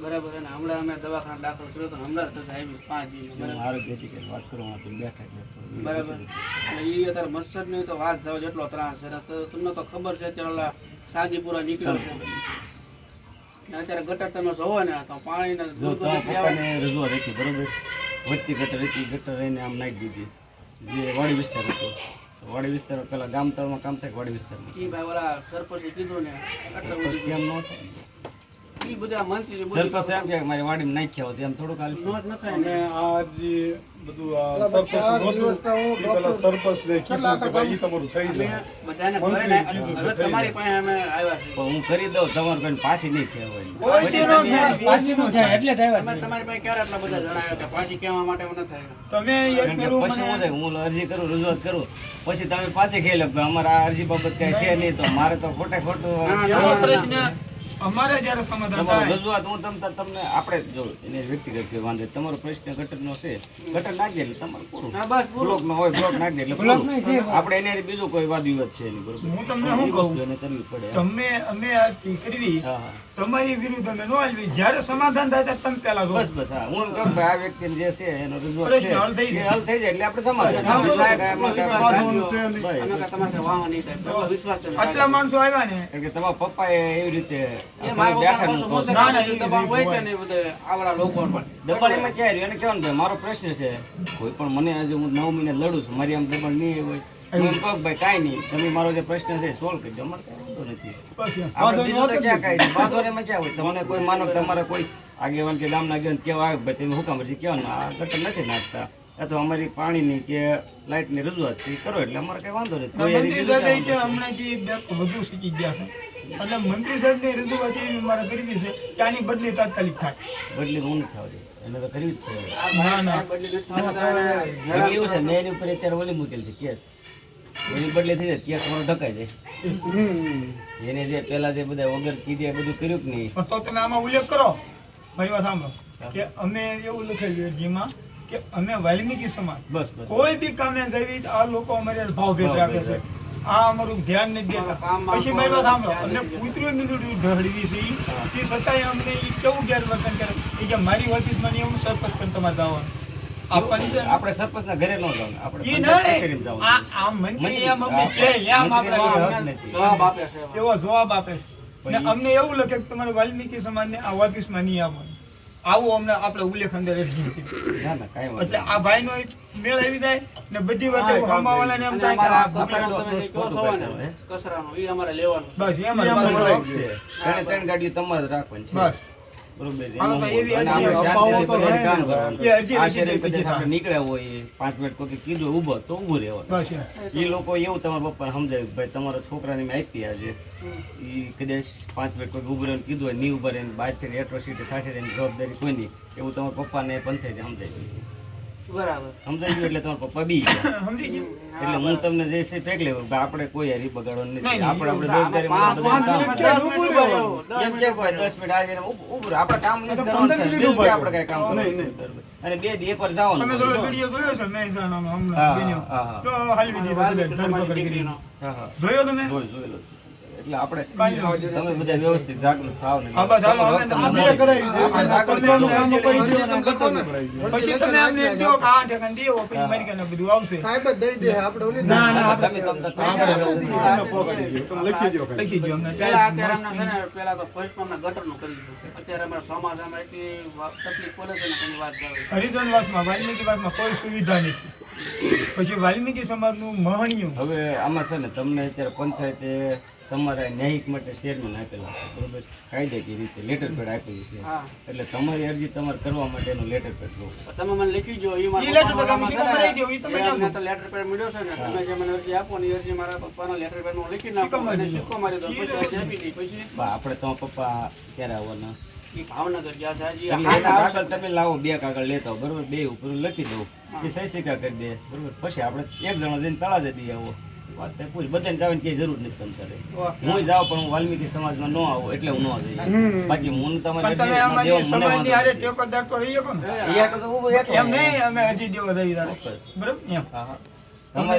બરાબર. અને હમણાં અમે દવાખાના દાખલ કર્યો તો હમણાં જ આવી 5 દિવસ બરાબર. આરોગ્યથી કંઈ વાત કરવાથી બેઠા છે બરાબર. એટલે એ અત્યારે મચ્છરની તો વાત જાવ જેટલો ત્રાસ છે તો તમને તો ખબર છે અત્યારે ઓલા સાદીપુરા નીકળ્યો છે અત્યારે ગટર તમે જોવો ને તો પાણીને રજૂઆત હતી બરોબર. વધતી ગટર હતી, ગટર રહીને આમ નાખી દીધી જે વાડી વિસ્તાર હતો. વાડી વિસ્તાર પેલા ગામ તળમાં કામ થાય વાડી વિસ્તારમાં એ ભાઈ ઓલા સરપંચે કીધું ને એટલે કેમ ન થાય એ બધા મંત્રી સરપંચ એમ કે મારી વાડીમાં નાખ્યા હોત એમ થોડુંક હાલ નોંધ ન થાય અને આ જે બધું આ સરપંચ ને કીધું કે ભાઈ ઈ તમારું થઈ જાય. બધાને કહીને હવે તમારી પાસે અમે આવ્યા છે હું કરી દઉં તમારે કોઈ પાછી નહીં કહેવાય. અમે તમારી પાસે ક્યારે આટલા બધા જણાવ્યા કે પાછી કહેવા માટે મને થાય પછી હું થાય હું અરજી કરું રજૂઆત કરું પછી તમે પાછી કહી લો કે અમારા આ અરજી બાબત કઈ છે નહીં તો મારે તો ખોટે ખોટું અમારે જ્યારે સમાધાન તમારું રજૂઆત હું તમને આપણે જો એને વ્યક્તિગત વાંધો તમારો પ્રશ્ન ગટરનો છે ગટર નાખી એટલે તમારે પૂરું. હા બસ બ્લોક નો હોય બ્લોક નાખી દે એટલે આપણે એને બીજું કોઈ વાદ વિવાદ છે નહીં બરોબર. હું તમને શું કહું એને કરવી પડે. તમે અમે આ કરવી તમારી વિરુદ્ધ અમે ન આવી જ્યારે સમાધાન થાય ત્યારે તમે પહેલા બસ બસ હા હું એમ કહું કે આ વ્યક્તિને જે છે એનો રજૂઆત છે પ્રશ્ન હલ થઈ જાય. એ હલ થઈ જાય એટલે આપણે સમાધાન તમારે વાહ નહીં થાય એટલો વિશ્વાસ છે આટલા માણસો આવ્યા ને કારણ કે તમારા પપ્પાએ એવી રીતે એ મારો બેઠા પાછો નહોતો. ના દબાણ હોય કે નહીં બધે આવડા લોકો પર દબાણ એમાં ક્યાં રહ્યું? એને કહેવાનું કે મારો પ્રશ્ન છે કોઈ પણ મને આજે હું 9 મહિને લડું છું મારી આમ દબાણ નહીં હોય હું એમ કહું ભાઈ કાંઈ નહીં તમે મારો જે પ્રશ્ન છે સોલ્વ કરી દો અમારે કાંઈ વાંધો નથી. આપણે બીજું તો ક્યાં કાંઈ છે વાંધો એમાં ક્યાં હોય તમને કોઈ માનો કે તમારે કોઈ આગેવાન કે ગામના આગેવાન કેવા આવે ભાઈ તમે હુકામ અરજી કહેવાનું આ ગટર નથી નાખતા અથવા અમારી પાણીની કે લાઇટની રજૂઆત છે એ કરો એટલે અમારે કઈ વાંધો નથી. મંત્રી સાહેબ કે હમણાં વધુ શીખી ગયા છે એટલે મંત્રી સાહેબ ની રજૂઆત એવી મારે કરવી છે કે આની બદલી તાત્કાલિક થાય. બદલી હું નથી થવા દે એને તો કરવી જ છે. ના ના બદલી થવાના એવું છે મેં એની ઉપર અત્યારે ઓલી મૂકેલ છે કેસ એની બદલે થઈ જાય કેસ મારો ઢકાઈ જાય એને જે પેલા જે બધા વગર કીધે બધું કર્યું કે નહીં. પણ તો તમે આમાં ઉલ્લેખ કરો મારી વાત સાંભળો કે અમે એવું લખેલું અરજીમાં કે અમે વાલ્મીકી સમાજ બસ બસ કોઈ બી કામે ગઈ આ લોકો અમારે ભાવભેદ રાખે છે આ અમારું ધ્યાન નથી દેતા. પછી મારી વાત સાંભળો અમને કૂતરું મિનિટ ઢળવી છે તે છતાંય અમને એ કેવું ગેરવર્તન કરે એ કે મારી ઓફિસમાં નહીં એવું સરપંચ પણ તમારે જવાનું આપણે સરપંચ ના ઘરે ન જવાનું આપણે ઈ પંચાયત નહીં કચેરીમાં જવાનું. આ મંત્રી એમ અમને કહે એમ આપણે જવાબ આપે છે એવો જવાબ આપે છે ને અમને એવું લખે કે તમારે વાલ્મીકી સમાજને આ ઓફિસમાં નહીં આવવાનું આવું અમને આપણે ઉલ્લેખ અંદર અરજી હતી. ના ના કાંઈ વાંધો એટલે આ ભાઈનો એક મેળ આવી જાય ને બધી વાત હમાવાલાને એમ થાય કે આ કચરાનો ઈ અમારે લેવાનું બસ એમ જ નહીં. બસ. ત્રણે ત્રણ ગાડીઓ તમારે જ રાખવાની છે. બસ બરોબર. હાલો તો એવી અને અરજી આપણે અપાવો તો શાંતિથી રહે કામ ને. કરવાનું. એ અરજી આ લખી શેરી દે પછી પછી આપણે નીકળ્યા હોય 5 મિનિટ કોઈ કીધું ઊભો તો ઊભું રહેવાનું. બસ એમ. એ લોકો એવું તમારા પપ્પાને સમજાવ્યું કે ભાઈ તમારા છોકરાને મેં આપી આજે એ કદાચ 5 મિનિટ કોઈ ઊભું રહીને કીધું હોય નહીં ઊભા રહીને બહાર છે એટ્રોસિટી થશે એની જવાબદારી કોઈ નહીં એવું તમારા પપ્પાને પંચાયતે સમજાવી બરાબર સમજાઈ ગયું એટલે તમારા પપ્પા બી ગયા. સમજી ગયું એટલે હું તમને જે છે ફેંક લેવું આપણે કોઈ હારી બગાડવાનું નથી. નહીં, આપણે રોજગારી એમ કે ભાઈ 10 મિનિટ આવીને ઊભું રહો. આપણે કામ ઈ જ કરવાનું છે. બીજું કે આપણે કઈ કામ કરવાનું છે. અને 2 દી એકવાર જવાનું. તમે થોડો વિડીયો જોયો છે મહેસાણાનો હા, હમણાં વિડીયો હા, હા. તો હાલવી દીધો બધા ધરપકડ કરીને. હા હા જોયો તમે જોયેલો છે. એટલે આપણે તમે બધા વ્યવસ્થિત જાગૃત થાવ ને હા બસ હાલો અમે તમને આપણે કરાવી દઈએ. આપણે આપણે તમને આમ અમને કોઈ કહી દે દો, તો ગટર ને ભરાઈ જાય. પછી તમે અમને કહો કે આ ઠેકાણે દેવો પછી મારી કાને બધું આવશે સાહેબ જ દઈ દે આપણે ઓલી તમે તમને આપણે પકડી દઈએ. તમે લખી દો ખાલી. લખી દો અમને પેલા અત્યારે અમને છે ને પેલા તો ફર્સ્ટ માં ગટરનું કરી દીધું અત્યારે અમારા સમાજમાં એટલી તકલીફ પડે છે ને તેની વાત કરે હરિજનવાસમાં વાલ્મીકી વાસમાં કોઈ સુવિધા નથી પછી વાલ્મીકી સમાજનું મહણિયું હવે આમાં છે ને તમને અત્યારે પંચાયતે તમારા ન્યાયિક માટે શેરમેન આપેલા છે બરોબર કાયદાકીય રીતે લેટર પેડ આપેલી છે હા એટલે તમારી અરજી તમારે કરવા માટેનો લેટર પેડ લો. તમે મને લખી જો ઈ ઈ મારા લેટર પપ્પાના પેડ નામમાં અમે છે શીખવા ને, પડાવી દો, ઈ તમે એ જાણો. અમને તો લેટર પેડ મળ્યો છે ને તમે જે મને અરજી આપો ને એ અરજી મારા પપ્પાના લેટર પેડ માં લખી નાખો શીખવા અને માંડી સિક્કો મારી દો પછી અરજી આપી દઈ પછી આપણે તમારા પપ્પા ક્યારે આવવાના ઈ ભાવનગર ગયા છે હજી એટલે હાથ એના આવશે. કાગળ તમે લાવો 2 કાગળ લેતા આવો બરોબર 2 ઉપર લખી દઉં એ સહી સિક્કા કરી દે બરોબર પછી આપણે એક જણો જઈને તળાજે દઈ આવો વાત થાય પૂરી બધાને જવાની કઈ જરૂર નથી તમતારે હું જાઉં પણ હું વાલ્મીકી સમાજમાં ન આવું એટલે હું ન જઈ બાકી હું તમારી પણ તમે અરજી અમારી દેવા મને સમાજની વાંધો હારે નથી. ટેકોદાર તો રહીએ પણ એ આટલું તો ઊભું એટલું. એમ નહીં અમે અરજી દેવા જઈએ તારે. ચોક્કસ. બરાબર એમ હા હા તમારે